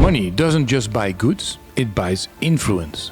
Money doesn't just buy goods, it buys influence.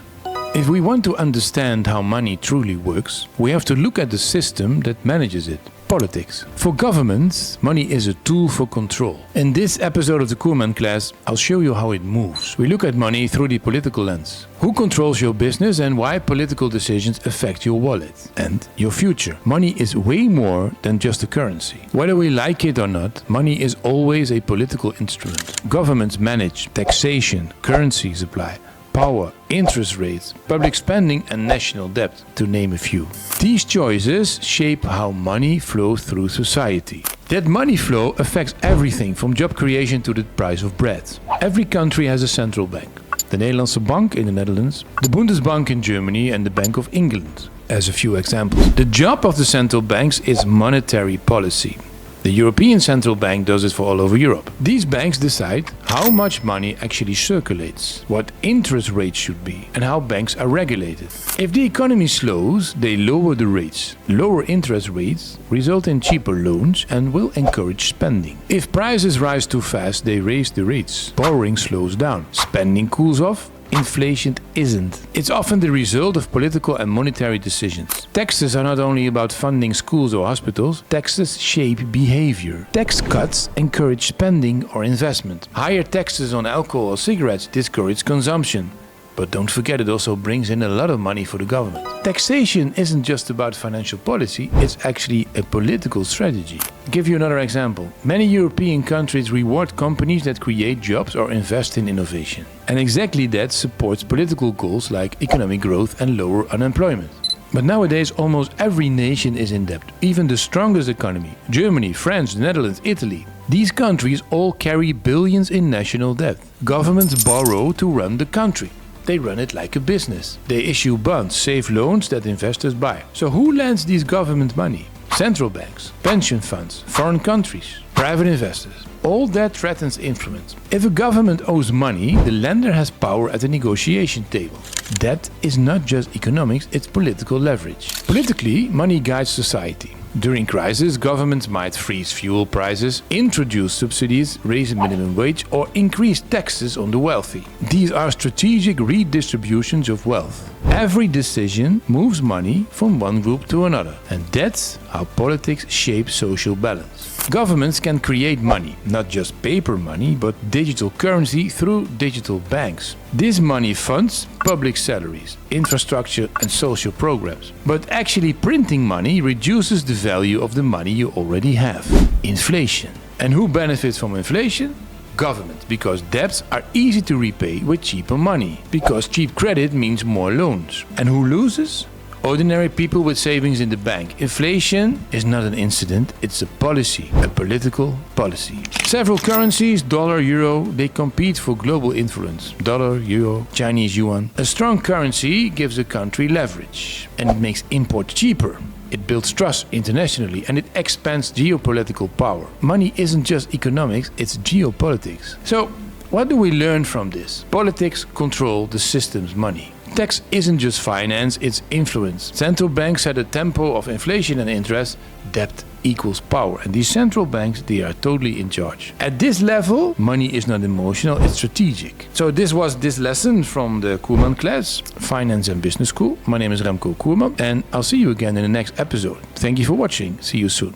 If we want to understand how money truly works, we have to look at the system that manages it. Politics. For governments, money is a tool for control. In this episode of the Coerman Class, I'll show you how it moves. We look at money through the political lens. Who controls your business and why political decisions affect your wallet and your future. Money is way more than just a currency. Whether we like it or not, money is always a political instrument. Governments manage taxation, currency supply, power, interest rates, public spending and national debt, to name a few. These choices shape how money flows through society. That money flow affects everything from job creation to the price of bread. Every country has a central bank. The Nederlandse Bank in the Netherlands, the Bundesbank in Germany and the Bank of England, as a few examples. The job of the central banks is monetary policy. The European Central Bank does it for all over Europe. These banks decide how much money actually circulates, what interest rates should be, and how banks are regulated. If the economy slows, they lower the rates. Lower interest rates result in cheaper loans and will encourage spending. If prices rise too fast, they raise the rates. Borrowing slows down. Spending cools off. Inflation isn't. It's often the result of political and monetary decisions. Taxes are not only about funding schools or hospitals, taxes shape behavior. Tax cuts encourage spending or investment. Higher taxes on alcohol or cigarettes discourage consumption. But don't forget, it also brings in a lot of money for the government. Taxation isn't just about financial policy, it's actually a political strategy. I'll give you another example. Many European countries reward companies that create jobs or invest in innovation. And exactly that supports political goals like economic growth and lower unemployment. But nowadays almost every nation is in debt, even the strongest economy. Germany, France, the Netherlands, Italy. These countries all carry billions in national debt. Governments borrow to run the country. They run it like a business. They issue bonds, safe loans that investors buy. So who lends these government money? Central banks, pension funds, foreign countries, private investors. All that threatens influence. If a government owes money, the lender has power at the negotiation table. That is not just economics, it's political leverage. Politically, money guides society. During crisis, governments might freeze fuel prices, introduce subsidies, raise the minimum wage, or increase taxes on the wealthy. These are strategic redistributions of wealth. Every decision moves money from one group to another, and that's how politics shapes social balance. Governments can create money, not just paper money, but digital currency through digital banks. This money funds public salaries, infrastructure and social programs. But actually printing money reduces the value of the money you already have. Inflation. And who benefits from inflation? Government, because debts are easy to repay with cheaper money. Because cheap credit means more loans. And who loses? Ordinary people with savings in the bank. Inflation is not an incident, it's a policy, a political policy. Several currencies, dollar, euro, they compete for global influence. Dollar, euro, Chinese yuan. A strong currency gives a country leverage and it makes imports cheaper. It builds trust internationally and it expands geopolitical power. Money isn't just economics, it's geopolitics. So, what do we learn from this? Politics control the system's money. Tax isn't just finance, it's influence. Central banks set a tempo of inflation and interest. Debt equals power. And these central banks, they are totally in charge. At this level, money is not emotional, it's strategic. So this was this lesson from the Coerman Class, Finance and Business School. My name is Remco Coerman and I'll see you again in the next episode. Thank you for watching. See you soon.